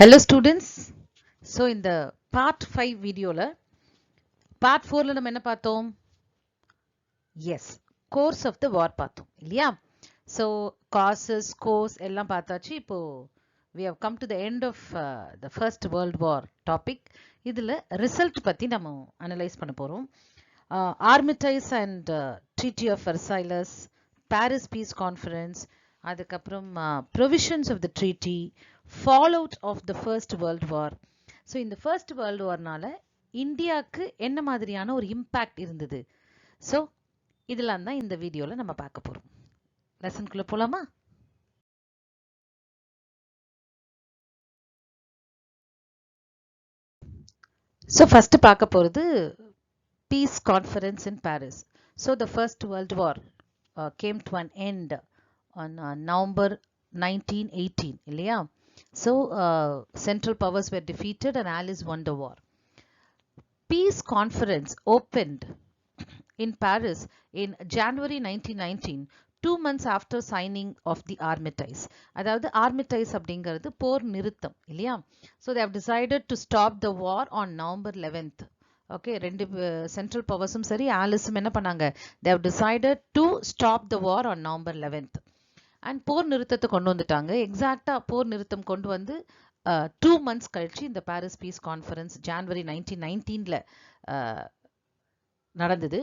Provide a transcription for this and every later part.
Hello students. So in the part 5 video part 4 நம்ம என்ன பார்த்தோம்? Yes, course of the war பார்த்தோம் இல்லையா? So causes, course எல்லாம் பார்த்தாச்சு. இப்போ we have come to the end of the first world war topic. இதுல result பத்தி நம்ம analyze பண்ண போறோம். Armistice and Treaty of Versailles, Paris Peace Conference, அதுக்கப்புறம் provisions of the treaty, fallout of the first world war. So இந்த first world warனால இந்தியாவுக்கு என்ன மாதிரியான ஒரு இம்பாக்ட் இருந்தது? ஸோ இதெல்லாம் தான் இந்த வீடியோவில் நம்ம பார்க்க போகிறோம். லெசனுக்குள்ளே போகலாமா? ஸோ ஃபஸ்ட்டு பார்க்க போகிறது Peace Conference in Paris. So the First World War came to an end on November 1918. இல்லையா? So Central Powers were defeated and Allies won the war. Peace Conference opened in Paris in January 1919, 2 months after signing of the Armistice. அதாவது Armistice அப்படிங்கிறது போர் நிறுத்தம் இல்லையா? So they have decided to stop the war on November 11th. Okay, ரெண்டு central பவர்ஸும் சரி ஆலிஸும் என்ன பண்ணாங்க? They have decided to stop the war on November 11th. And போர் நிறுத்தத்தை கொண்டு வந்துட்டாங்க. எக்ஸாக்டா போர் நிறுத்தம் கொண்டு வந்து 2 months கழிச்சு இந்த பாரிஸ் பீஸ் கான்ஃபரன்ஸ் ஜான்வரி 1919ல நடந்தது.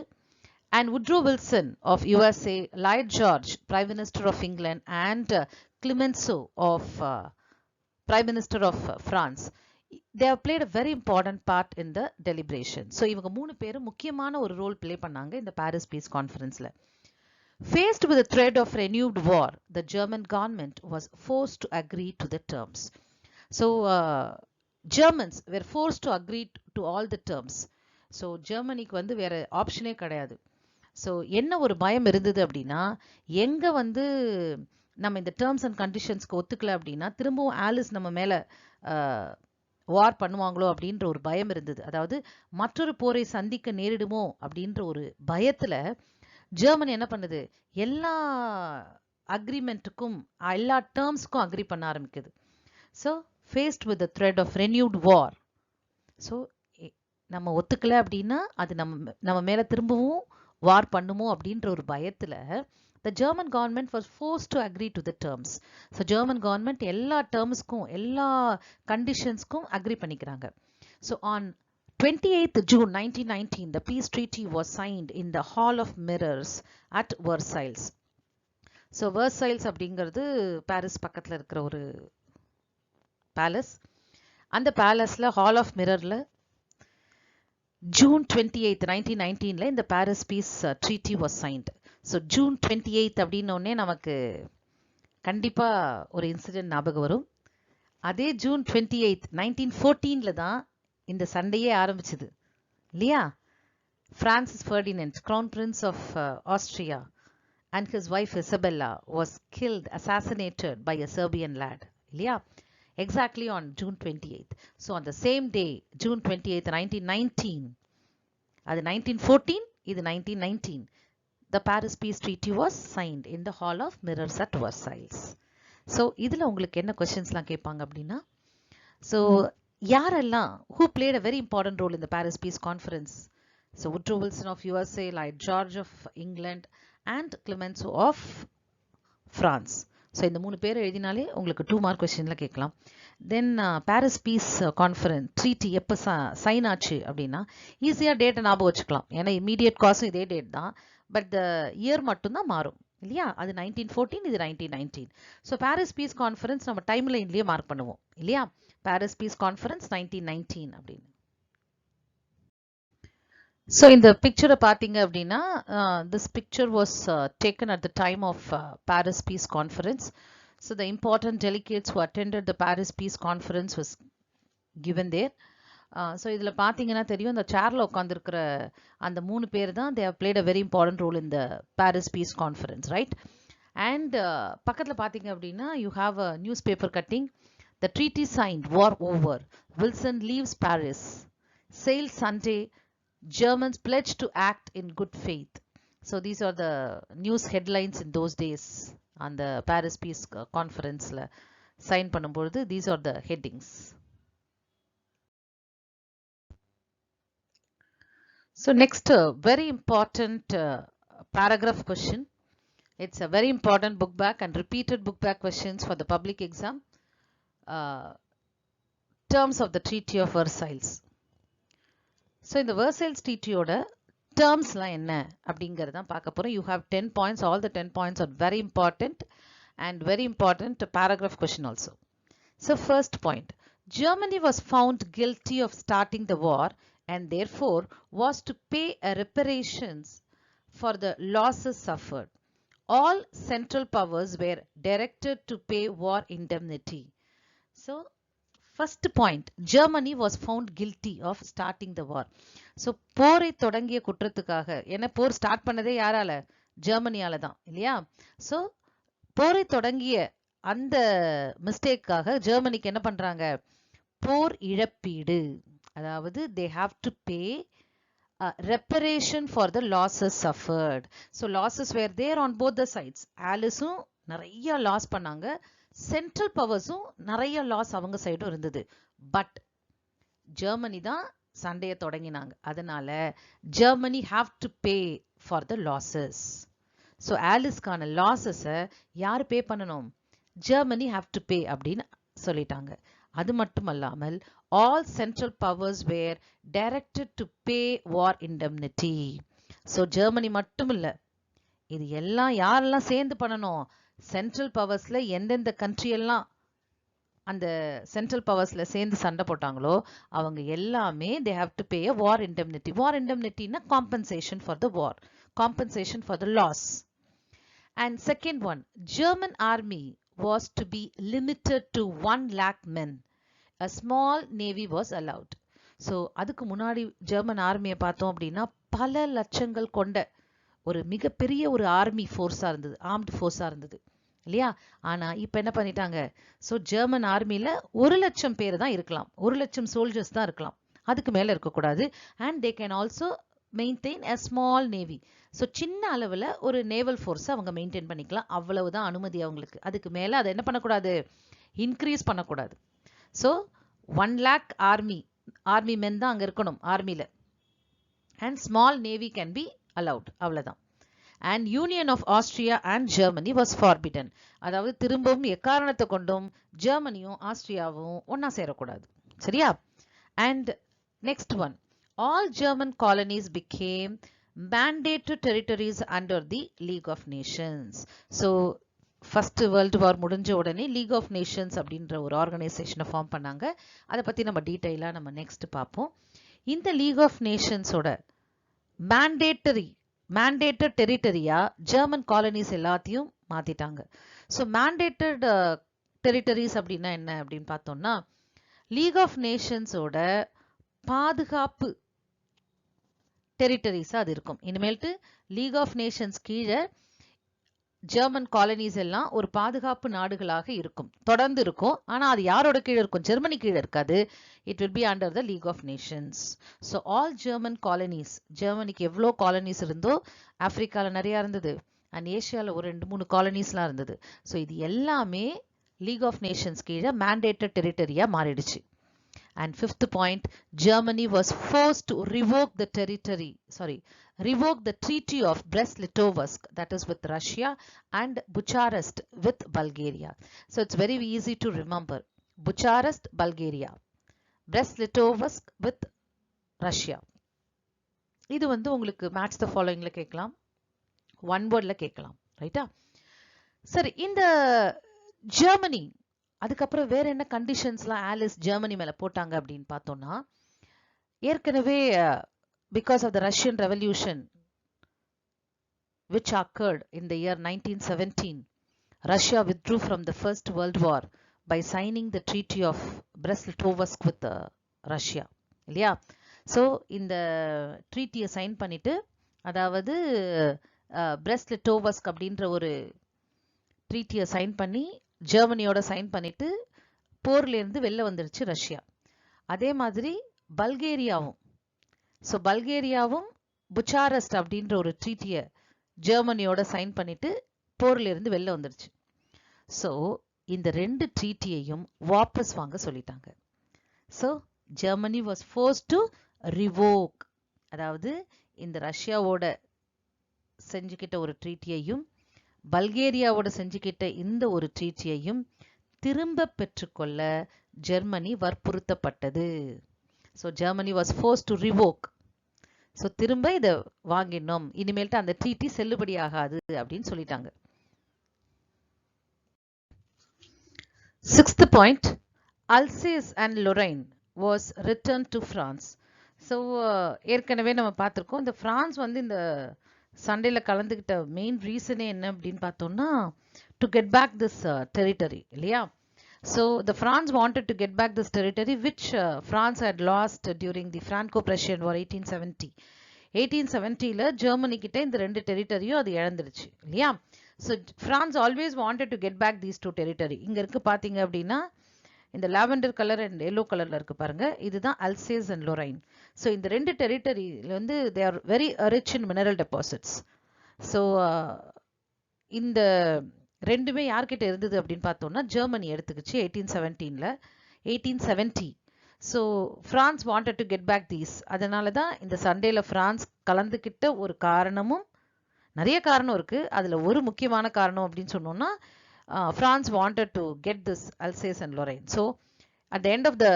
And Woodrow Wilson of USA, Lloyd George, Prime Minister of England, and Clemenceau of Prime Minister of France, they have played a very important part in the deliberation. So இவங்க மூணு பேரும் முக்கியமான ஒரு role play பண்ணாங்க இந்த Paris peace கான்ஃபரன்ஸ்ல. Faced with the threat of renewed war, the German government was forced to agree to the terms. So Germans were forced to agree to all the terms. So ஜெர்மனிக்கு வந்து வேற ஆப்ஷனே கிடையாது. So என்ன ஒரு பயம் இருந்தது அப்படின்னா, எங்கே வந்து நம்ம இந்த டேர்ம்ஸ் அண்ட் கண்டிஷன்ஸ்க்கு ஒத்துக்கல அப்படின்னா திரும்பவும் ஆலிஸ் நம்ம மேலே வார் பண்ணுவாங்களோ அப்படின்ற ஒரு பயம் இருந்தது. அதாவது மற்றொரு போரை சந்திக்க நேரிடுமோ அப்படின்ற ஒரு பயத்தில் ஜெர்மனி என்ன பண்ணுது, எல்லா அக்ரிமெண்ட்டுக்கும் எல்லா டேர்ம்ஸ்க்கும் அக்ரி பண்ண ஆரம்பிக்குது. So faced with the threat of renewed war. So நம்ம ஒத்துக்கல அப்படின்னா அது நம்ம மேலே திரும்பவும் வார் பண்ணுமோ அப்படின்ற ஒரு பயத்தில் the German government was forced to agree to the terms. So German government எல்லா டேர்ம்ஸ்க்கும் எல்லா கண்டிஷன்ஸ்க்கும் அக்ரி பண்ணிக்கிறாங்க. So on 28th June 1919, the peace treaty was signed in the Hall of Mirrors at Versailles. So Versailles அப்படிங்கிறது Paris பக்கத்தில் இருக்கிற ஒரு palace. அந்த பேலஸில் hall of மிரரில் June 28th 1919ல இந்த Paris piece treaty was signed. So June 28th அப்படின்னோடனே நமக்கு கண்டிப்பாக ஒரு இன்சிடென்ட் ஞாபகம் வரும். அதே June 28th 1914ல தான் இந்த சண்டையே ஆரம்பிச்சது இல்லையா? Francis Ferdinand, Crown Prince of Austria, and his wife Isabella was killed, assassinated by a Serbian lad இல்லையா? Exactly on June 28th. So on the same day, June 28th, 1919, அது 1914, இது 1919, the Paris Peace Treaty was signed in the Hall of Mirrors at Versailles. So இதில் உங்களுக்கு என்ன கொஸ்டின்ஸ்லாம் கேட்பாங்க அப்படின்னா, so யாரெல்லாம் who played a very important role in the Paris Peace Conference? So Woodrow Wilson of USA, Lloyd George of England, and Clemenceau of France. So இந்த மூணு பேர் எழுதினாலே உங்களுக்கு 2 மார்க் கொஸ்டினில் கேட்கலாம். தென் பாரிஸ் பீஸ் கான்ஃபரன்ஸ் ட்ரீட்டி எப்போ sign ஆச்சு அப்படின்னா ஈஸியாக டேட்டை ஞாபகம் வச்சுக்கலாம். ஏன்னா இமீடியட் காசும் இதே டேட் தான், பட் த இயர் மட்டும்தான் மாறும் இல்லையா? அது 1914, இது 1919. ஸோ பாரிஸ் பீஸ் கான்ஃபரன்ஸ் நம்ம டைம் லைன்லேயே மார்க் பண்ணுவோம் இல்லையா? பாரிஸ் பீஸ் கான்ஃபரன்ஸ் 1919 அப்படின்னு. ஸோ இந்த பிக்சரை பார்த்தீங்க அப்படின்னா this picture was taken at the time of Paris Peace Conference. So the important delegates who attended the Paris Peace Conference was given there. So இதில் பார்த்தீங்கன்னா தெரியும், இந்த சேரில் உட்காந்துருக்கிற அந்த 3 பேர் தான் they have played a very important role in the Paris Peace Conference, right? And பக்கத்தில் பார்த்தீங்க அப்படின்னா you have a newspaper cutting. The treaty signed, war over. Wilson leaves Paris. Sails Sunday. Germans pledged to act in good faith. So these are the news headlines in those days on the Paris Peace Conference. Sign பண்ணும்பொழுது these are the headings. So next very important paragraph question. It's a very important book back and repeated book back questions for the public exam. Terms of the Treaty of Versailles. So in the Versailles Treaty oda terms la enna அப்படிங்கறத பார்க்க போறோம். You have 10 points. All the 10 points are very important and very important paragraph question also. So first point, Germany was found guilty of starting the war and therefore was to pay a reparations for the losses suffered. All central powers were directed to pay war indemnity. So first point, Germany was found guilty of starting the war. So போரை தொடங்கிய குற்றத்துக்காக, என்ன போர் start பண்ணதே யாரால? ஜெர்மனியால தான் இல்லையா? So போரை தொடங்கிய அந்த மிஸ்டேக்காக ஜெர்மனிக்கு என்ன பண்றாங்க? போர் இழப்பீடு, அதாவது they have to pay reparation for the losses suffered. So losses were there on both the sides. ஆலிஸும் நிறைய லாஸ் பண்ணாங்க, சென்ட்ரல் பவர்ஸும் நிறைய லாஸ் அவங்க சைடும் இருந்தது. பட் ஜெர்மனி தான் சண்டையை தொடங்கினாங்க, அதனால Germany have to pay for the losses. So ஆலிஸ்க்கான லாஸஸை யார் பே பண்ணணும்? ஜெர்மனி have to pay அப்படின்னு சொல்லிட்டாங்க. அது மட்டுமல்லாமல் all central powers were directed to pay war indemnity. So Germany மட்டும் இல்லை, இது எல்லாம் யாரெல்லாம் சேர்ந்து பண்ணணும்? சென்ட்ரல் பவர்ஸ்ல எந்தெந்த கண்ட்ரி எல்லாம் அந்த சென்ட்ரல் பவர்ஸ்ல சேர்ந்து சண்டை போட்டாங்களோ அவங்க எல்லாமே they have to pay a war indemnity. War indemnity na compensation for the war, compensation for the loss. And second one, German army was to be limited to 1 lakh men. A small navy was allowed. So அதுக்கு முன்னாடி German ஆர்மியை பார்த்தோம் அப்படின்னா பல லட்சங்கள் கொண்ட ஒரு மிகப்பெரிய ஒரு ஆர்மி ஃபோர்ஸா இருந்தது, ஆர்ம்டு ஃபோர்ஸா இருந்தது இல்லையா? ஆனா இப்ப என்ன பண்ணிட்டாங்க? ஸோ ஜெர்மன் ஆர்மியில 1,00,000 பேர் தான் இருக்கலாம், 1,00,000 சோல்ஜர்ஸ் தான் இருக்கலாம், அதுக்கு மேல இருக்கக்கூடாது. And they can also maintain a small navy. So சின்ன அளவில் ஒரு நேவல் ஃபோர்ஸை அவங்க மெயின்டைன் பண்ணிக்கலாம், அவ்வளவுதான் அனுமதி அவங்களுக்கு. அதுக்கு மேலே அதை என்ன பண்ணக்கூடாது? இன்க்ரீஸ் பண்ணக்கூடாது. ஸோ 1 lakh ஆர்மி மென் தான் அங்கே இருக்கணும் ஆர்மியில். And small navy can be allowed, அவ்வளோதான். And union of Austria and Germany was forbidden. அதாவது திரும்பவும் எக்காரணத்தை கொண்டும் ஜெர்மனியும் ஆஸ்ட்ரியாவும் ஒன்னா சேரக்கூடாது, சரியா? And next one, all German colonies became mandated territories under the League of Nations. So first world வார் முடிஞ்ச உடனே லீக் ஆஃப் நேஷன்ஸ் அப்படின்ற ஒரு ஆர்கனைசேஷனை ஃபார்ம் பண்ணாங்க. அதை பற்றி நம்ம டீட்டெயிலாக நம்ம நெக்ஸ்ட் பார்ப்போம். இந்த லீக் ஆஃப் நேஷன்ஸோட மேண்டேட்டட் டெரிட்டரியா ஜெர்மன் காலனிஸ் எல்லாத்தையும் மாத்திட்டாங்க. ஸோ மேண்டேட்டட் டெரிட்டரிஸ் அப்படின்னா என்ன அப்படின்னு பார்த்தோம்னா, லீக் ஆஃப் நேஷன்ஸோட பாதுகாப்பு டெரிட்டரிஸா அது இருக்கும். இனிமேல்ட்டு லீக் ஆஃப் நேஷன்ஸ் கீழே ஜெர்மன் காலனிஸ் எல்லாம் ஒரு பாதுகாப்பு நாடுகளாக இருக்கும், தொடர்ந்து இருக்கும். ஆனா அது யாரோட கீழே இருக்கும்? ஜெர்மனி கீழே இருக்காது. It will be under the League of Nations. So all German colonies, ஜெர்மனிக்கு எவ்வளோ காலனிஸ் இருந்தோ, ஆப்பிரிக்காவில் நிறையா இருந்தது அண்ட் ஏஷியாவில் ஒரு 2-3 காலனிஸ்லாம் இருந்தது. ஸோ இது எல்லாமே லீக் ஆஃப் நேஷன்ஸ் கீழே மேண்டேட்டட் டெரிட்டரியா மாறிடுச்சு. And fifth point, Germany was forced to revoke the treaty of Brest-Litovsk, that is with Russia, and Bucharest with Bulgaria. So it's very easy to remember. Bucharest, Bulgaria. Brest-Litovsk with Russia. இது வந்து உங்களுக்கு match the followingல கேட்கலாம், one wordல கேட்கலாம், ரைட்டா? சரி, இந்த Germany அதுக்கப்புறம் வேற என்ன கண்டிஷன்ஸ்லாம் ஆலிஸ் ஜெர்மனி மேல போட்டாங்க அப்படின்னு பார்த்தோம்னா, ஏற்கனவே because of the Russian revolution which occurred in the year 1917, Russia withdrew from the First World War by signing the Treaty of Brest-Litovsk with Russia, இல்லையா? ஸோ இந்த ட்ரீட்டியை சைன் பண்ணிட்டு, அதாவது Brest-Litovsk அப்படின்ற ஒரு ட்ரீட்டியை சைன் பண்ணி ஜெர்மனியோட சைன் பண்ணிட்டு போர்லேருந்து வெளில வந்துடுச்சு ரஷ்யா. அதே மாதிரி பல்கேரியாவும், ஸோ பல்கேரியாவும் புச்சாரெஸ்ட் அப்படின்ற ஒரு ட்ரீட்டியை ஜெர்மனியோட சைன் பண்ணிட்டு போர்லேருந்து வெளில வந்துடுச்சு. ஸோ இந்த ரெண்டு ட்ரீட்டியையும் வாபஸ் வாங்க சொல்லிட்டாங்க. So Germany was forced to revoke, அதாவது இந்த ரஷ்யாவோட செஞ்சுக்கிட்ட ஒரு ட்ரீட்டியையும் பல்கேரியாவோட செஞ்சுக்கிட்ட இந்த ஒரு ட்ரீட்டியையும் திரும்ப பெற்றுக்கொள்ள ஜெர்மனி வற்புறுத்தப்பட்டது. So Germany was forced to revoke. So திரும்ப இதை வாங்கினோம், இனிமேல்ட்டு அந்த ட்ரீட்டி செல்லுபடி ஆகாது அப்படின்னு சொல்லிட்டாங்க. 6th point, Alsace and Lorraine was returned to France. So ஏற்கனவே நம்ம பார்த்துருக்கோம், இந்த பிரான்ஸ் வந்து இந்த சண்டையில் கலந்துக்கிட்ட மெயின் ரீசனே என்ன அப்படின்னு பார்த்தோம்னா, to get back this territory இல்லையா. So the France wanted to get back this territory which France had lost during the Franco-Prussian War 1870. 1870ல ஜெர்மனி கிட்ட இந்த ரெண்டு டெரிட்டரியும் அது இழந்துருச்சு இல்லையா. So France always wanted to get back these two territory. இங்க இருக்கு பாத்தீங்க அப்படின்னா இந்த லாவெண்டர் கலர் அண்ட் எல்லோ கலர்ல இருக்கு பாருங்க, இதுதான் அல்சேஸ் அண்ட் லொரைன். ஸோ இந்த ரெண்டு டெரிட்டரியில வந்து they are very rich in mineral deposits. So இந்த ரெண்டுமே யார்கிட்ட இருந்தது அப்படின்னு பார்த்தோம்னா ஜெர்மனி எடுத்துக்கிச்சு 1870. So France wanted to get back these. அதனால தான் இந்த சண்டேல ஃப்ரான்ஸ் கலந்துக்கிட்ட ஒரு காரணமும், நிறைய காரணம் இருக்கு, அதுல ஒரு முக்கியமான காரணம் அப்படின்னு சொன்னோம்னா France wanted to get this Alsace and Lorraine. So at the end of the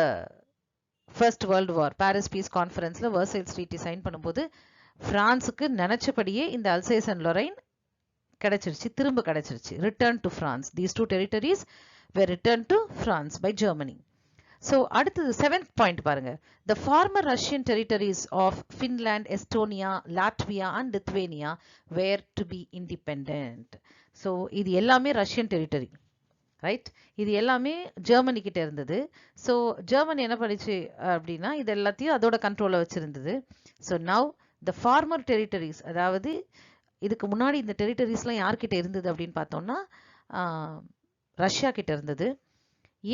First World War, Paris Peace Conferenceல Versailles Treaty sign பண்ணும்போது பிரான்ஸுக்கு நினைச்சபடியே இந்த Alsace and Lorraine கிடைச்சிருச்சு, திரும்ப கிடைச்சிருச்சு. Return to France. These two territories were returned to France by Germany. So அடுத்தது 7th point பாருங்க. The former Russian territories of Finland, Estonia, Latvia and Lithuania were to be independent. So இது எல்லாமே Russian territory, right? இது எல்லாமே Germany கிட்ட இருந்தது. So Germany என்ன பண்ணிச்சு அப்படின்னா இது எல்லாத்தையும் அதோட கண்ட்ரோல்ல வச்சிருந்தது. So now the former territories, அதாவது இதுக்கு முன்னாடி இந்த டெரிட்டரிஸ்லாம் யார்கிட்ட இருந்தது அப்படின்னு பார்த்தோம்னா ரஷ்யா கிட்ட இருந்தது.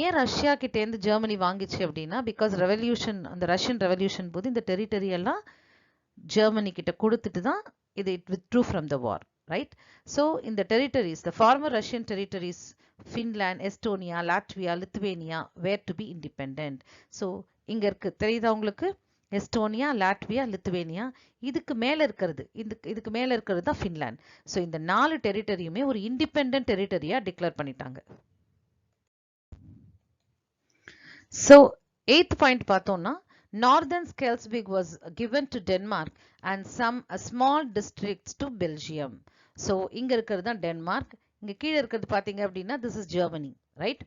ஏன் ரஷ்யா கிட்டேருந்து ஜெர்மனி வாங்கிச்சு அப்படின்னா, பிகாஸ் ரெவல்யூஷன், அந்த ரஷ்யன் ரெவல்யூஷன் போது இந்த டெரிட்டரி எல்லாம் ஜெர்மனி கிட்ட கொடுத்துட்டு தான் இது it withdrew from the war, right? So இந்த territories, the former Russian territories Finland, Estonia, Latvia, Lithuania were to be independent. So இங்க இருக்கு தெரியுதா உங்களுக்கு, எஸ்டோனியா, லாட்வியா, லித்துவேனியா. இதுக்கு மேல இருக்கிறது, இதுக்கு மேல இருக்கிறது தான் ஃபின்லாண்ட். ஸோ இந்த 4 டெரிட்டரியுமே ஒரு இண்டிபெண்டன்ட் டெரிட்டரியா டிக்ளேர் பண்ணிட்டாங்க. So 8th point பார்த்தோம்னா, Northern Schleswig was given to Denmark and some small districts to Belgium. So இங்க இருக்கிறது தான் டென்மார்க், இங்க கீழே இருக்கிறது பாத்தீங்க அப்படின்னா this is Germany, right?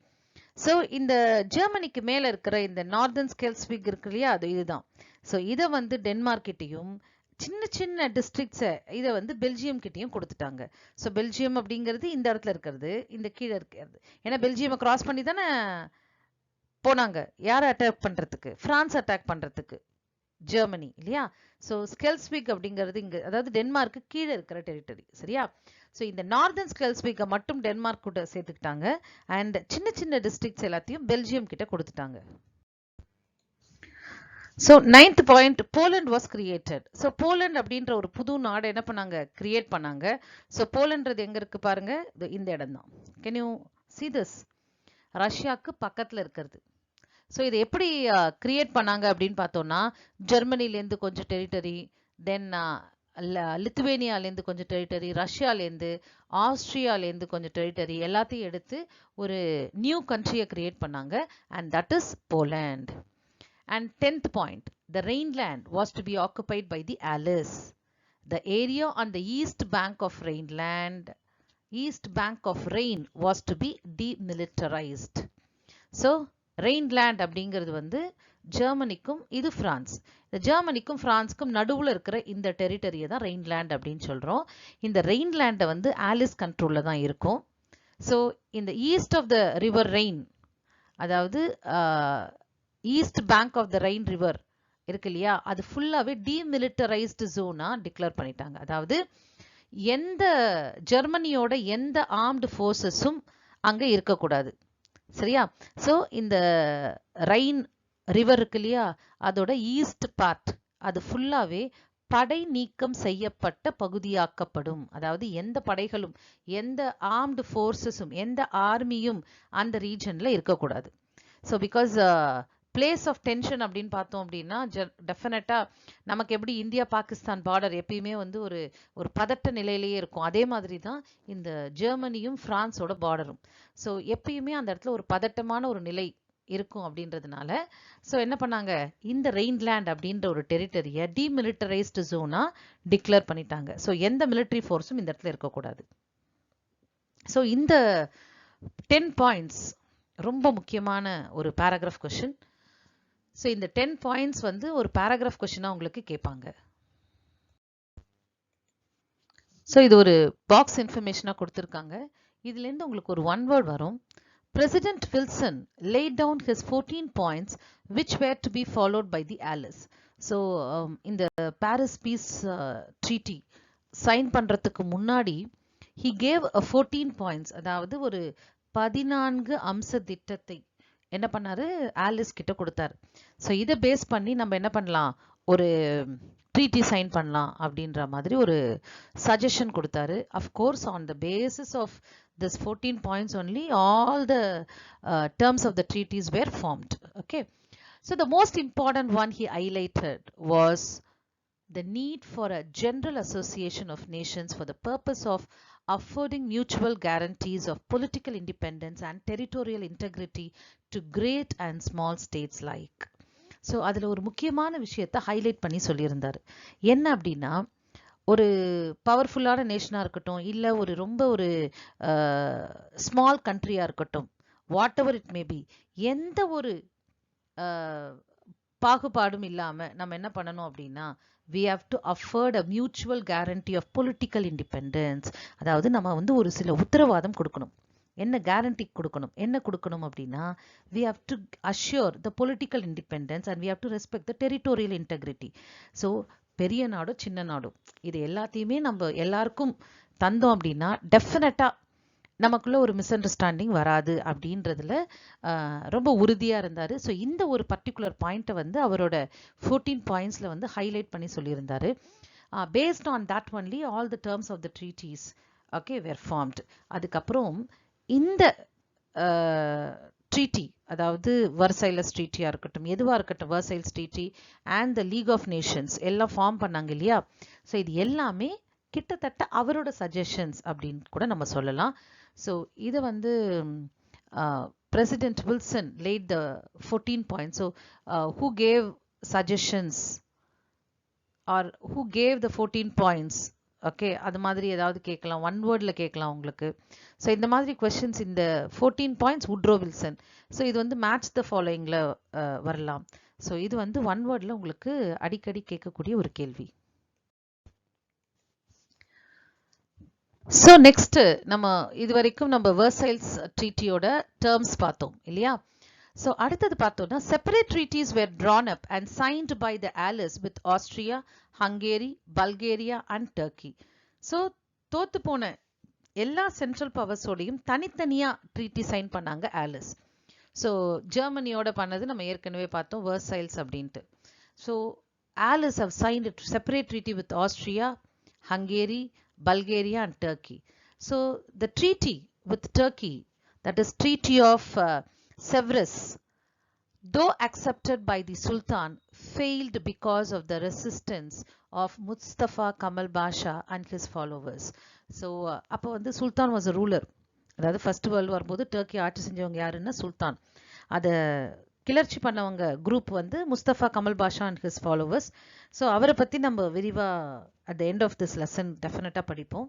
So இந்த ஜெர்மனிக்கு மேல இருக்கிற இந்த Northern Schleswig இருக்கு இல்லையா, அது இதுதான். ஸோ இதை வந்து டென்மார்க் கிட்டையும் சின்ன சின்ன டிஸ்ட்ரிக்ட்ஸை இதை வந்து பெல்ஜியம் கிட்டையும் கொடுத்துட்டாங்க. ஸோ பெல்ஜியம் அப்படிங்கிறது இந்த இடத்துல இருக்கிறது, இந்த கீழே இருக்கிறது. ஏன்னா பெல்ஜியமை கிராஸ் பண்ணி தானே போனாங்க, யாரை அட்டாக் பண்றதுக்கு, பிரான்ஸ் அட்டாக் பண்றதுக்கு, ஜெர்மனி இல்லையா. ஸோ ஸ்கெல்ஸ்விக் அப்படிங்கிறது இங்க, அதாவது டென்மார்க்கு கீழே இருக்கிற டெரிட்டரி, சரியா. ஸோ இந்த நார்தர்ன் ஸ்கெல்ஸ்விக்கை மட்டும் டென்மார்க் கூட சேர்த்துக்கிட்டாங்க அண்ட் சின்ன சின்ன டிஸ்ட்ரிக்ட்ஸ் எல்லாத்தையும் பெல்ஜியம் கிட்ட கொடுத்துட்டாங்க. So 9th point, Poland was created. So Poland அப்படின்ற ஒரு புது நாடு என்ன பண்ணாங்க, கிரியேட் பண்ணாங்க. ஸோ போலண்ட்றது எங்க இருக்கு பாருங்க, இந்த இடம் தான். Can you see this? ரஷ்யாவுக்கு பக்கத்துல இருக்கிறது. ஸோ இதை எப்படி கிரியேட் பண்ணாங்க அப்படின்னு பார்த்தோம்னா, ஜெர்மனிலேருந்து கொஞ்சம் டெரிட்டரி, தென் லித்துவேனியாலேருந்து கொஞ்சம் டெரிட்டரி, ரஷ்யாலேருந்து, ஆஸ்திரியாலேருந்து கொஞ்சம் டெரிட்டரி எல்லாத்தையும் எடுத்து ஒரு நியூ கண்ட்ரியை கிரியேட் பண்ணாங்க and that is Poland. And 10th point, the Rhineland was to be occupied by the Allies. The area on the east bank of Rhine was to be demilitarized. So Rhineland அப்படிங்கிறது வந்து ஜெர்மனிக்கும், இது France, இந்த ஜெர்மனிக்கும் பிரான்ஸ்க்கும் நடுவுல இருக்கிற இந்த டெரிட்டரியை தான் ரெயின்லேண்ட் அப்படின்னு சொல்றோம். இந்த ரெயின்லேண்டை வந்து ஆலிஸ் கண்ட்ரோல்ல தான் இருக்கும். ஸோ இந்த east of the river Rhine, அதாவது east bank of the Rhine river இருக்கு இல்லையா, அது ஃபுல்லாவே டீமிலிட்டரைஸ்டு ஜோனா டிக்ளேர் பண்ணிட்டாங்க. அதாவது எந்த ஜெர்மனியோட எந்த ஆர்ம்டு ஃபோர்ஸஸும் அங்க இருக்கக்கூடாது, சரியா. ஸோ இந்த ரைன் ரிவர் இருக்கு இல்லையா, அதோட ஈஸ்ட் பார்ட் அது ஃபுல்லாவே படை நீக்கம் செய்யப்பட்ட பகுதியாக்கப்படும். அதாவது எந்த படைகளும் எந்த ஆர்ம்டு ஃபோர்ஸஸும் எந்த ஆர்மியும் அந்த ரீஜன்ல இருக்கக்கூடாது. So because place of tension அப்படின்னு பார்த்தோம் அப்படின்னா டெஃபினட்டாக நமக்கு எப்படி இந்தியா பாகிஸ்தான் பார்டர் எப்பயுமே வந்து ஒரு ஒரு பதட்ட நிலையிலேயே இருக்கும். அதே மாதிரி தான் இந்த ஜெர்மனியும் ஃப்ரான்ஸோட பார்டரும். ஸோ எப்பயுமே அந்த இடத்துல ஒரு பதட்டமான ஒரு நிலை இருக்கும் அப்படின்றதுனால ஸோ என்ன பண்ணாங்க, இந்த ரெயின்லேண்ட் அப்படின்ற ஒரு டெரிட்டரியை டீமிலிட்டரைஸ்டு ஜோனா டிக்ளேர் பண்ணிட்டாங்க. ஸோ எந்த மிலிட்ரி ஃபோர்ஸும் இந்த இடத்துல இருக்கக்கூடாது. ஸோ இந்த 10 பாயிண்ட்ஸ் ரொம்ப முக்கியமான ஒரு பேராகிராஃப் கொஸ்டின். ஸோ இந்த 10 பாயிண்ட்ஸ் வந்து ஒரு பேராகிராஃப் கொஸ்டினாக உங்களுக்கு கேட்பாங்க. ஸோ இது ஒரு பாக்ஸ் இன்ஃபர்மேஷனாக கொடுத்துருக்காங்க. இதுலேருந்து உங்களுக்கு ஒரு ஒன் வேர்ட் வரும். President Wilson laid down his 14 points which were to be followed by the Allies. So இந்த Paris Peace Treaty சைன் பண்ணுறதுக்கு முன்னாடி he gave a 14 points, அதாவது ஒரு 14 அம்ச திட்டத்தை என்ன பண்ணாரு, ஆலிஸ் கிட்ட கொடுத்தாரு. ஸோ இதை பேஸ் பண்ணி நம்ம என்ன பண்ணலாம், ஒரு ட்ரீட்டி சைன் பண்ணலாம் அப்படின்ற மாதிரி ஒரு சஜஷன் கொடுத்தாரு. Of course on the basis of this 14 points only all the terms of the treaties were formed. Okay, so the most important one he highlighted was the need for a general association of nations for the purpose of affording mutual guarantees of political independence and territorial integrity to great and small states like. So அதில் ஒரு முக்கியமான விஷயத்தை highlight பண்ணி சொல்லியிருந்தார். என்ன அப்படின்னா, ஒரு பவர்ஃபுல்லான நேஷனாக இருக்கட்டும், இல்லை ஒரு ரொம்ப ஒரு ஸ்மால் கண்ட்ரியாக இருக்கட்டும், what ever it may be, எந்த ஒரு பாகுபாடும் இல்லாமல் நம்ம என்ன பண்ணணும் அப்படின்னா, we have to afford a mutual guarantee of political independence. அதாவது நம்ம வந்து ஒரு சில உத்தரவாதம் கொடுக்கணும். என்ன கேரண்டி கொடுக்கணும், என்ன கொடுக்கணும் அப்படின்னா, we have to assure the political independence and we have to respect the territorial integrity. So பெரிய நாடோ சின்ன நாடோ இது எல்லாத்தையுமே நம்ம எல்லாருக்கும் தந்தோம் அப்படின்னா டெஃபினட்டாக நமக்குள்ள ஒரு மிஸ் அண்டர்ஸ்டாண்டிங் வராது அப்படின்றதுல ரொம்ப உறுதியாக இருந்தார். ஸோ இந்த ஒரு பர்டிகுலர் பாயிண்ட்டை வந்து அவரோட 14 பாயிண்ட்ஸில் வந்து ஹைலைட் பண்ணி சொல்லியிருந்தார். Based on that only all the terms of the treaties okay were formed. அதுக்கப்புறம் இந்த ட்ரீட்டி, அதாவது வர்சைலஸ் ட்ரீட்டியாக இருக்கட்டும், எதுவாக இருக்கட்டும், Versailles treaty and the League of Nations எல்லாம் ஃபார்ம் பண்ணாங்க இல்லையா. ஸோ இது எல்லாமே கிட்டத்தட்ட அவரோட சஜஷன்ஸ் அப்படின்னு கூட நம்ம சொல்லலாம். ஸோ இதை வந்து President Wilson laid the 14 points. So who gave suggestions or who gave the 14 points, okay, அது மாதிரி ஏதாவது கேட்கலாம், ஒன் வேர்டில் கேட்கலாம் உங்களுக்கு. ஸோ இந்த மாதிரி கொஸ்டின்ஸ் இந்த 14 பாயிண்ட்ஸ் உட்ரோ வில்சன். ஸோ இது வந்து மேட்ச் த ஃபாலோயிங்கில் வரலாம். ஸோ இது வந்து ஒன் வேர்டில் உங்களுக்கு அடிக்கடி கேட்கக்கூடிய ஒரு கேள்வி. ஸோ நெக்ஸ்ட் நம்ம இது வரைக்கும் நம்ம வெர்சைல்ஸ் ட்ரீட்டியோட டேர்ம்ஸ் பார்த்தோம் இல்லையா. ஸோ அடுத்தது பார்த்தோம்னா, separate treaties were drawn up and signed by the allies with Austria, Hungary, Bulgaria and Turkey. So தோத்து போன எல்லா சென்ட்ரல் பவர்ஸோடையும் தனித்தனியாக ட்ரீட்டி சைன் பண்ணாங்க ஆலிஸ். ஸோ ஜெர்மனியோட பண்ணது நம்ம ஏற்கனவே பார்த்தோம், வெர்சைல்ஸ் அப்படின்ட்டு. So Alice have signed a separate treaty with Austria, Hungary, Bulgaria and Turkey. So the treaty with Turkey, that is Treaty of Sevres, though accepted by the Sultan, failed because of the resistance of Mustafa Kamal Pasha and his followers. So அப்போ வந்து சுல்தான் was a ruler. அதாவது first world வரும்போது Turkey ஆட்சி செஞ்சவங்க யாருன்னா சுல்தான். அதை கிளர்ச்சி பண்ணவங்க குரூப் வந்து Mustafa Kemal Pasha and his followers. So அவரை பற்றி நம்ம விரிவாக at the end of this lesson டெஃபினட்டாக படிப்போம்.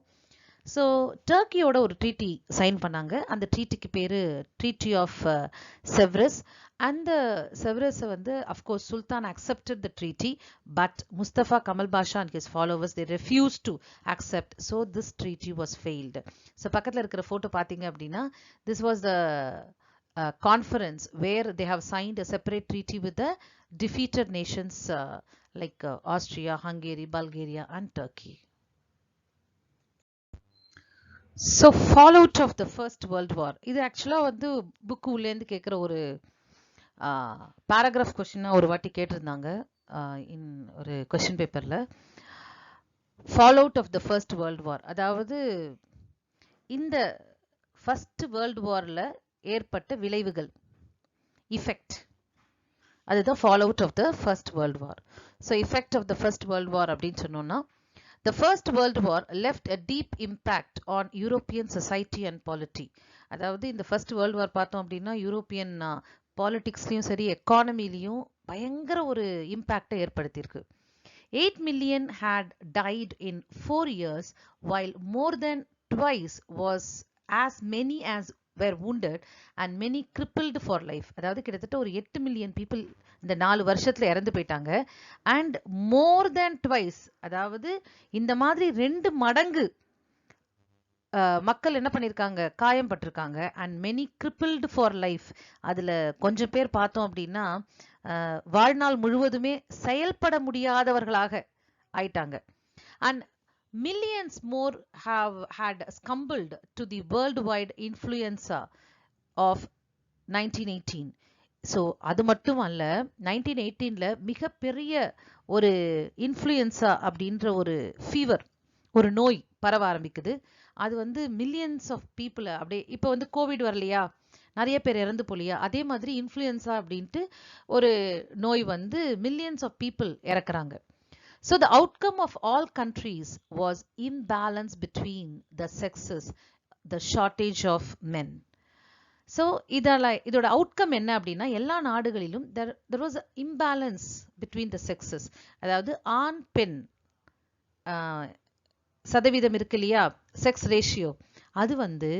ஸோ டர்க்கியோட ஒரு ட்ரீட்டி சைன் பண்ணாங்க. அந்த ட்ரீட்டிக்கு பேர் ட்ரீட்டி ஆஃப் செவ்ரஸ். அந்த செவ்ரஸை வந்து அஃப்கோர்ஸ் சுல்தான் accepted the treaty, but Mustafa Kemal Pasha and his followers they refuse to accept. So this treaty was failed. So பக்கத்தில் இருக்கிற ஃபோட்டோ பார்த்தீங்க அப்படின்னா, this was the conference where they have signed a separate treaty with the defeated nations like Austria, Hungary, Bulgaria and Turkey. So fallout of the First World War. இது ஆக்சுவலா வந்து book உள்ளேருந்து கேட்குற ஒரு பேராகிராஃப் கொஸ்டினா ஒரு வாட்டி கேட்டிருந்தாங்க இன் ஒரு கொஸ்டின் பேப்பரில். fallout of the first world war, அதாவது இந்த ஃபர்ஸ்ட் வேர்ல்ட் வார்ல ஏற்பட்ட விளைவுகள், effect, அதுதான் fallout of the first world war. So effect of the first world war அப்படின்னு சொன்னோம்னா, the first world war left a deep impact on European society and polity. அதாவது இந்த first world war பார்த்தோம் அப்படின்னா European பாலிடிக்ஸ்லயும் சரி எக்கானமிலையும் பயங்கர ஒரு இம்பாக்டை ஏற்படுத்தியிருக்கு. 8 million had died in 4 years, while more than twice was as many as were wounded and many crippled for life. அதாவது கிட்டத்தட்ட ஒரு 8 மில்லியன் பீப்புள் இந்த 4 வருஷத்துல இறந்து போயிட்டாங்க. அண்ட் மோர் தேன் ட்வைஸ், அதாவது இந்த மாதிரி 2 மடங்கு மக்கள் என்ன பண்ணியிருக்காங்க, காயம் பட்டிருக்காங்க. And many crippled for life, அதில் கொஞ்சம் பேர் பார்த்தோம் அப்படின்னா வாழ்நாள் முழுவதுமே செயல்பட முடியாதவர்களாக ஆயிட்டாங்க. And millions more have had succumbed to the worldwide influenza of 1918. So அது மட்டும் அல்ல, 1918ல மிகப்பெரிய ஒரு இன்ஃப்ளூயன்ஸா அப்படின்ற ஒரு ஃபீவர், ஒரு நோய் பரவ ஆரம்பிக்குது. அது வந்து மில்லியன்ஸ் ஆஃப் பீப்புளை அப்படியே, இப்போ வந்து கோவிட் வரலையா, நிறைய பேர் இறந்து போலியா, அதே மாதிரி இன்ஃப்ளூயன்ஸா அப்படின்ட்டு ஒரு நோய் வந்து மில்லியன்ஸ் ஆஃப் பீப்புள் இறக்குறாங்க. So the outcome of all countries was imbalance between the sexes, the shortage of men. So இதோட அவுட்கம் என்ன அப்படின்னா, எல்லா நாடுகளிலும் there was an imbalance between the sexes. அதாவது ஆண் பெண் சதவீதம் இருக்கு இல்லையா, செக்ஸ் ரேஷியோ, அது வந்து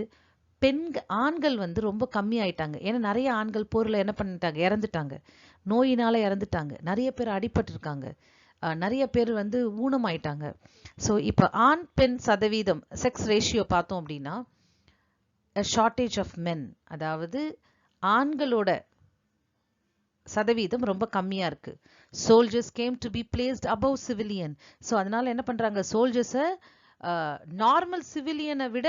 ஆண்கள் வந்து ரொம்ப கம்மி ஆயிட்டாங்க. ஏன்னா நிறைய ஆண்கள் போர்ல என்ன பண்ணிட்டாங்க, இறந்துட்டாங்க, நோயினால இறந்துட்டாங்க, நிறைய பேர் அடிபட்டிருக்காங்க, நிறைய பேர் வந்து ஊனமாயிட்டாங்க. ஸோ இப்போ ஆண் பெண் சதவீதம் செக்ஸ் ரேஷியோ பார்த்தோம் அப்படின்னா ஷார்டேஜ் ஆஃப் மென், அதாவது ஆண்களோட சதவீதம் ரொம்ப கம்மியா இருக்கு. Soldiers came to be placed above civilian. So அதனால என்ன பண்றாங்க, சோல்ஜர்ஸை நார்மல் சிவிலியனை விட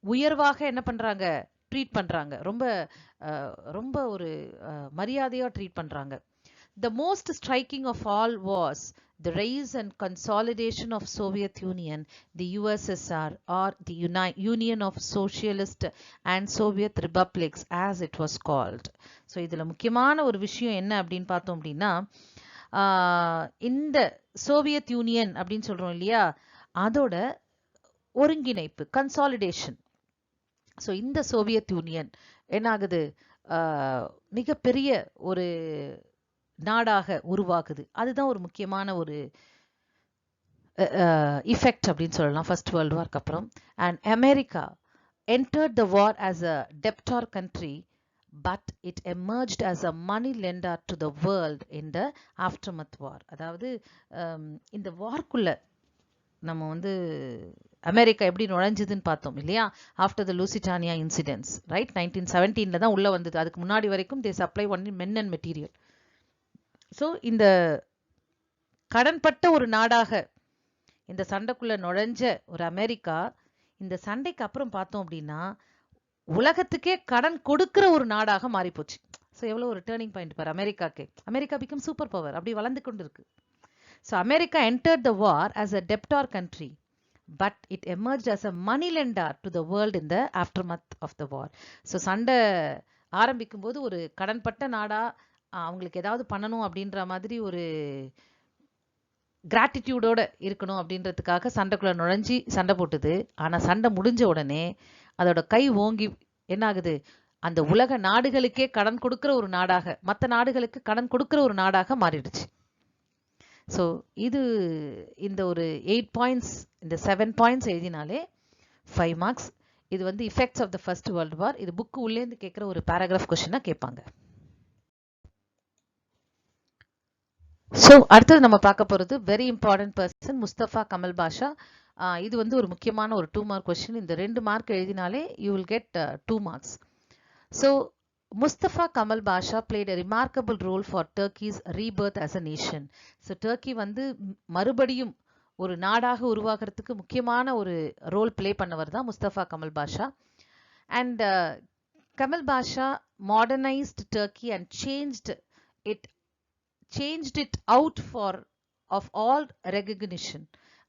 உயர்வாக என்ன பண்றாங்க, ட்ரீட் பண்றாங்க, ரொம்ப ரொம்ப ஒரு மரியாதையா ட்ரீட் பண்றாங்க. The most striking of all was the rise and consolidation of Soviet Union, the USSR, or the Union of Socialist and Soviet Republics as it was called. So இதுல முக்கியமான ஒரு விஷயம் என்ன அப்படின்னு பார்த்தோம் அப்படின்னா, இந்த சோவியத் யூனியன் அப்படின்னு சொல்றோம் இல்லையா, அதோட ஒருங்கிணைப்பு, கன்சாலிடேஷன். ஸோ இந்த சோவியத் யூனியன் என்ன ஆகுது, மிகப்பெரிய ஒரு நாடாக உருவாகுது. அதுதான் ஒரு முக்கியமான ஒரு இஃபெக்ட் அப்படின்னு சொல்லலாம் ஃபர்ஸ்ட் வேர்ல்டு வார்க்கு அப்புறம். And America entered the war as a debtor country, but it emerged as a money lender to the world in the aftermath war. அதாவது இந்த வார்க்குள்ள நம்ம வந்து அமெரிக்கா எப்படி நுழைஞ்சதுன்னு பார்த்தோம் இல்லையா, after the Lusitania incidents, right, 1917ல தான் உள்ள வந்தது. அதுக்கு முன்னாடி வரைக்கும் they supply only men and material. So இந்த கடன்பட்ட ஒரு நாடாக இந்த சண்டைக்குள்ள நுழைஞ்ச ஒரு அமெரிக்கா, இந்த சண்டைக்கு அப்புறம் பார்த்தோம் அப்படின்னா உலகத்துக்கே கடன் கொடுக்கிற ஒரு நாடாக மாறி போச்சு. ஸோ எவ்வளோ ஒரு டேர்னிங் பாயிண்ட் பாரு அமெரிக்காக்கு. அமெரிக்கா பிகம் சூப்பர் பவர், அப்படி வளர்ந்து கொண்டு இருக்கு. So America entered the war as a debtor country, but it emerged as a money lender to the world in the aftermath of the war. So சண்டை ஆரம்பிக்கும் போது ஒரு கடன்பட்ட நாடா அவங்களுக்கு ஏதாவது பண்ணணும் அப்படின்ற மாதிரி ஒரு கிராட்டிடியூடோட இருக்கணும் அப்படின்றதுக்காக சண்டைக்குள்ள நுழைஞ்சி சண்டை போட்டுது. ஆனால் சண்டை முடிஞ்ச உடனே அதோட கை ஓங்கி என்ன ஆகுது, அந்த உலக நாடுகளுக்கே கடன் கொடுக்கிற ஒரு நாடாக, மற்ற நாடுகளுக்கு கடன் கொடுக்கிற ஒரு நாடாக மாறிடுச்சு. ஸோ இது இந்த ஒரு 8 பாயிண்ட்ஸ், இந்த 7 பாயிண்ட்ஸ் எழுதினாலே 5 மார்க்ஸ். இது வந்து effects of the first world war. இது புக்கு உள்ளேருந்து கேட்குற ஒரு பேராகிராஃப் கொஸ்டினாக கேட்பாங்க. ஸோ அடுத்தது நம்ம பார்க்க போகிறது very important person, Mustafa Kemal Pasha. இது வந்து ஒரு முக்கியமான ஒரு 2 மார்க் கொஸ்டின். இந்த 2 மார்க் எழுதினாலே you will get 2 marks. So Mustafa Kemal Pasha played a remarkable role for Turkey's rebirth as a nation. So Turkey வந்து மறுபடியும் ஒரு நாடாக உருவாகிறதுக்கு முக்கியமான ஒரு ரோல் பிளே பண்ணவர் தான் Mustafa Kemal Pasha. And Kemal Pasha modernised Turkey and changed it out of all recognition.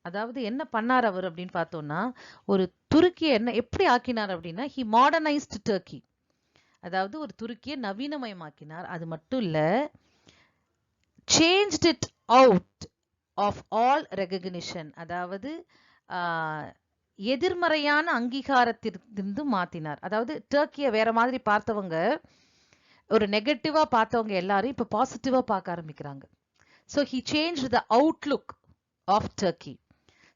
அதாவது என்ன பண்ணார் அவர் அப்படின்னு பார்த்தோம்னா, ஒரு துருக்கியை எப்படி ஆக்கினார் அப்படின்னா, he modernized Turkey. அதாவது ஒரு துருக்கியை நவீனமயமாக்கினார். அது மட்டும் இல்ல, changed it out of all recognition. அதாவது எதிர்மறையான அங்கீகாரத்திலிருந்து மாத்தினார். அதாவது டர்க்கியை வேற மாதிரி பார்த்தவங்க, ஒரு நெகட்டிவா பார்த்தவங்க எல்லாரும் இப்ப பாசிட்டிவா பார்க்க ஆரம்பிக்கிறாங்க. So he changed the outlook of Turkey.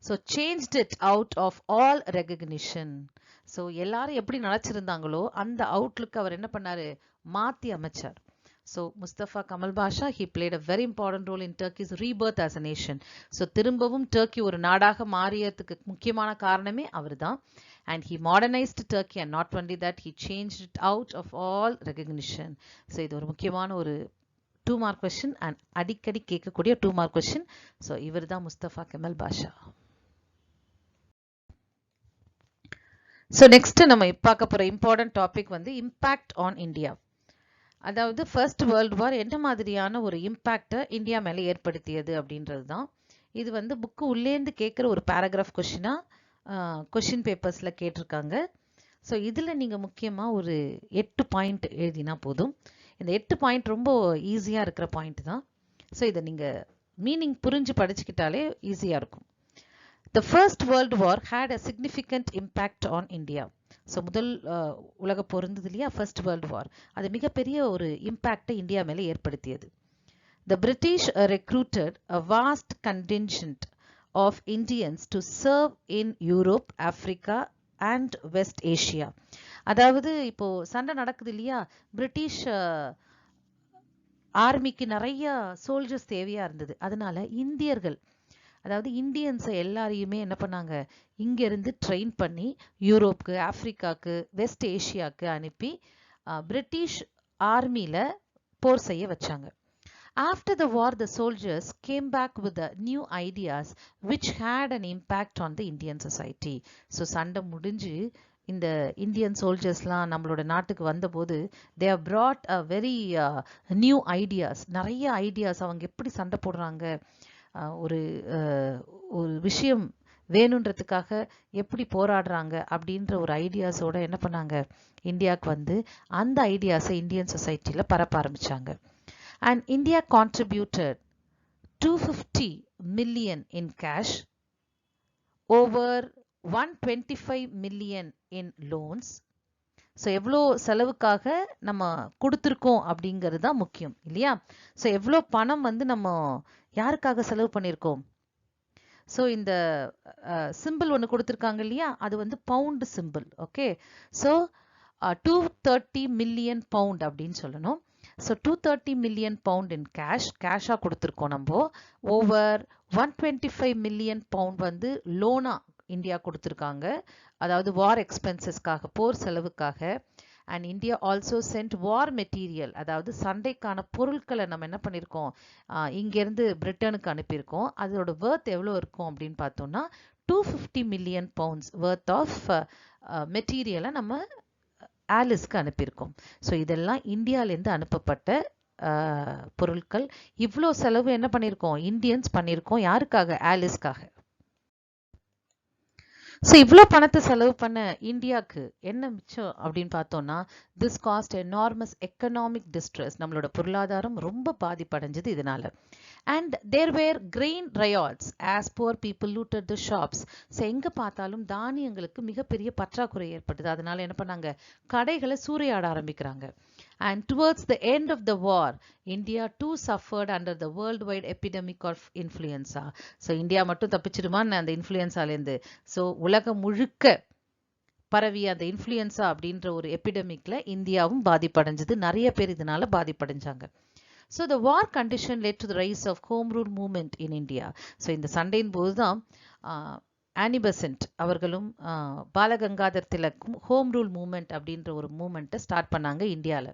So changed it out of all recognition. So எல்லாரும் எப்படி நினைச்சிருந்தாங்களோ அந்த அவுட்லுக் அவர் என்ன பண்ணாரு, மாத்தி அமைச்சார். So Mustafa Kemal Pasha, he played a very important role in Turkey's rebirth as a nation. So திரும்பவும் Turkey ஒரு நாடாக மாறியதுக்கு முக்கியமான காரணமே அவர்தான். And he modernized Turkey, and not only that, he changed it out of all recognition. So இது ஒரு முக்கியமான ஒரு 2 mark question and அடிக்கடி கேட்கக்கூடிய 2 mark question. So இவர்தான் முஸ்தபா கெமல் பாஷா. ஸோ நெக்ஸ்ட் நம்ம பார்க்க போகிற இம்பார்ட்டன்ட் டாபிக் வந்து இம்பேக்ட் ஆன் இந்தியா. அதாவது ஃபர்ஸ்ட் வேர்ல்டு வார் என்ன மாதிரியான ஒரு இம்பேக்டை இந்தியா மேலே ஏற்படுத்தியது அப்படின்றது தான். இது வந்து புக்கு உள்ளேந்து கேட்குற ஒரு பேராகிராஃப் கொஷின் பேப்பர்ஸில் கேட்டிருக்காங்க. ஸோ இதில் நீங்கள் முக்கியமாக ஒரு 8 பாயிண்ட் எழுதினா போதும். இந்த 8 பாயிண்ட் ரொம்ப ஈஸியாக இருக்கிற பாயிண்ட் தான். ஸோ இதை நீங்கள் மீனிங் புரிஞ்சு படிச்சுக்கிட்டாலே ஈஸியாக இருக்கும். The First World War had a significant impact on India. So முதல் உலக போர் இருந்தது இல்லையா, ஃபர்ஸ்ட் வேர்ல்டு வார், அது மிகப்பெரிய ஒரு இம்பேக்டை இந்தியா மேலே ஏற்படுத்தியது. The British recruited a vast contingent of Indians to serve in Europe, Africa and West Asia. அதாவது இப்போ சண்டை நடக்குது இல்லையா, பிரிட்டிஷ் ஆர்மிக்கு நிறைய சோல்ஜர்ஸ் தேவையா இருந்தது. அதனால இந்தியர்கள், அதாவது இந்தியன்ஸை எல்லாரையுமே என்ன பண்ணாங்க, இங்கேருந்து ட்ரெயின் பண்ணி யூரோப்புக்கு, ஆப்ரிக்காவுக்கு, வெஸ்ட் ஏஷியாவுக்கு அனுப்பி பிரிட்டிஷ் ஆர்மியில் போர் செய்ய வச்சாங்க. After the war, the soldiers came back with the new ideas which had an impact on the Indian society. So சண்டை முடிஞ்சு இந்த இந்தியன் சோல்ஜர்ஸ்லாம் நம்மளோட நாட்டுக்கு வந்தபோது they have brought a very new ideas. நிறைய ஐடியாஸ், அவங்க எப்படி சண்டை போடுறாங்க, ஒரு விஷயம் வேணுன்றதுக்காக எப்படி போராடுறாங்க அப்படின்ற ஒரு ஐடியாஸோட என்ன பண்ணாங்க, இந்தியாவுக்கு வந்து அந்த ஐடியாஸை இந்தியன் சொசைட்டியில் பரப்ப ஆரம்பிச்சாங்க. And India contributed 250 million in cash, over 125 million in loans. So எவ்வளோ செலவுக்காக நம்ம கொடுத்துருக்கோம் அப்படிங்கிறது தான் முக்கியம் இல்லையா. ஸோ எவ்வளோ பணம் வந்து நம்ம யாருக்காக செலவு பண்ணியிருக்கோம். ஸோ இந்த சிம்பிள் ஒன்று கொடுத்துருக்காங்க இல்லையா, அது வந்து pound simple. Okay, so 230 million pound அப்படின்னு சொல்லணும். ஸோ 230 மில்லியன் பவுண்ட் இன் கேஷாக கொடுத்துருக்கோம் நம்ம. ஓவர் 125 மில்லியன் பவுண்ட் வந்து லோனா இந்தியா கொடுத்துருக்காங்க, அதாவது வார் எக்ஸ்பென்சஸ்க்காக, போர் செலவுக்காக. And India also sent war material, அதாவது சண்டைக்கான பொருட்களை நம்ம என்ன பண்ணியிருக்கோம், இங்கேருந்து பிரிட்டனுக்கு அனுப்பியிருக்கோம். அதோட வேர்த் எவ்வளோ இருக்கும் அப்படின்னு பார்த்தோம்னா 250 மில்லியன் பவுண்ட்ஸ் வேர்த் ஆஃப் மெட்டீரியலை நம்ம ஆலிஸ்க்கு அனுப்பியிருக்கோம். ஸோ இதெல்லாம் இந்தியாவிலேருந்து அனுப்பப்பட்ட பொருட்கள். இவ்வளோ செலவு என்ன பண்ணியிருக்கோம், இந்தியன்ஸ் பண்ணியிருக்கோம். யாருக்காக, ஆலிஸ்க்காக. ஸோ இவ்வளோ பணத்தை செலவு பண்ண இந்தியாவுக்கு என்ன மிச்சம் அப்படின்னு பார்த்தோம்னா, this cost enormous economic distress, நம்மளோட பொருளாதாரம் ரொம்ப பாதிப்படைஞ்சது இதனால. And there were grain riots as poor people looted the shops. So எங்கே பார்த்தாலும் தானியங்களுக்கு மிகப்பெரிய பற்றாக்குறை ஏற்பட்டது. அதனால என்ன பண்ணாங்க, கடைகளை சூறையாட ஆரம்பிக்கிறாங்க. And towards the end of the war, India too suffered under the worldwide epidemic of influenza. So India மட்டும் தப்பிச்சிடுமான்னு அந்த இன்ஃப்ளூயன்ஸாலேருந்து. ஸோ உலகம் முழுக்க பரவிய அந்த இன்ஃப்ளூயன்ஸா அப்படின்ற ஒரு எபிடமிக்ல இந்தியாவும் பாதிப்படைஞ்சது. நிறைய பேர் இதனால பாதிப்படைஞ்சாங்க. So the war condition led to the rise of home rule movement in India. So இந்த சண்டையின் போது தான் ஆனி பெசன்ட் அவர்களும் பாலகங்காதர் திலக்கும் ஹோம் ரூல் மூமெண்ட் அப்படின்ற ஒரு மூமெண்ட்டை ஸ்டார்ட் பண்ணாங்க இந்தியாவில்.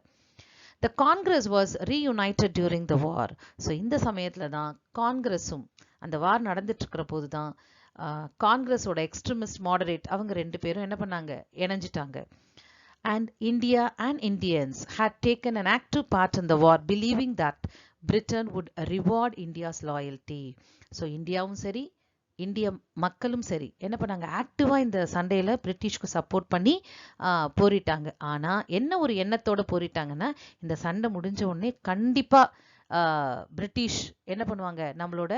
The Congress was reunited during the war. So இந்த சமயத்தில் தான் காங்கிரஸும், அந்த வார் நடந்துட்டு இருக்கிற போது தான் காங்கிரஸோட எக்ஸ்ட்ரீமிஸ்ட் மாடரேட் அவங்க 2 பேரும் என்ன பண்ணாங்க, இணைஞ்சிட்டாங்க. And India and Indians had taken an active part in the war, believing that Britain would reward India's loyalty. So இந்தியாவும் சரி, இந்திய மக்களும் சரி என்ன பண்ணாங்க, ஆக்டிவாக இந்த சண்டையில் பிரிட்டிஷ்க்கு சப்போர்ட் பண்ணி போரிட்டாங்க. ஆனால் என்ன ஒரு எண்ணத்தோட போரிட்டாங்கன்னா, இந்த சண்டை முடிஞ்ச உடனே கண்டிப்பாக பிரிட்டிஷ் என்ன பண்ணுவாங்க, நம்மளோட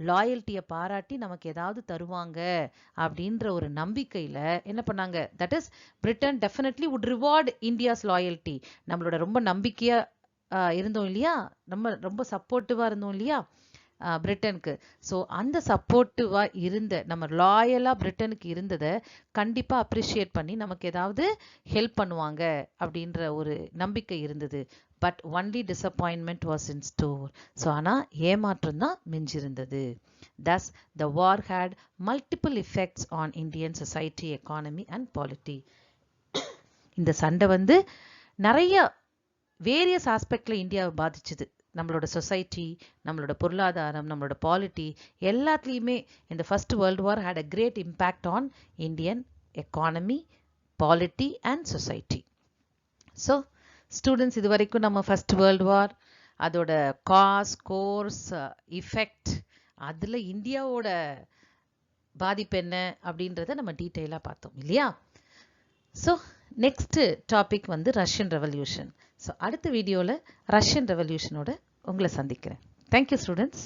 லாயல்ட்டியை பாராட்டி நமக்கு ஏதாவது தருவாங்க அப்படின்ற ஒரு நம்பிக்கையில் என்ன பண்ணாங்க, that is Britain definitely would reward India's loyalty. நம்மளோட ரொம்ப நம்பிக்கையாக இருந்தோம் இல்லையா, நம்ம ரொம்ப சப்போர்ட்டிவாக இருந்தோம் இல்லையா பிரிட்டனுக்கு. ஸோ அந்த சப்போர்ட்டிவாக இருந்த நம்ம லாயலாக பிரிட்டனுக்கு இருந்ததை கண்டிப்பாக அப்ரிஷியேட் பண்ணி நமக்கு ஏதாவது ஹெல்ப் பண்ணுவாங்க அப்படின்ற ஒரு நம்பிக்கை இருந்தது. But only disappointment was in store. So ஆனால் ஏமாற்றம் தான் மிஞ்சிருந்தது. Thus, the war had multiple effects on Indian society, economy and polity. இந்த சண்டை வந்து நிறைய வேரியஸ் ஆஸ்பெக்டில் இந்தியாவை பாதிச்சுது. நம்மளோட சொசைட்டி, நம்மளோட பொருளாதாரம், நம்மளோட பாலிட்டி எல்லாத்துலேயுமே இந்த first world war had a great impact on Indian economy, polity and society. So students, இது வரைக்கும் நம்ம ஃபர்ஸ்ட் வேர்ல்டு வார், அதோட காஸ், கோர்ஸ், இஃபெக்ட், அதில் இந்தியாவோட பாதிப்பு என்ன அப்படின்றத நம்ம டீட்டெயிலாக பார்த்தோம் இல்லையா. ஸோ நெக்ஸ்ட் டாபிக் வந்து ரஷ்யன் ரெவல்யூஷன். ஸோ அடுத்த வீடியோவில் ரஷ்யன் ரெவல்யூஷனோட உங்களை சந்திக்கிறேன். Thank you students.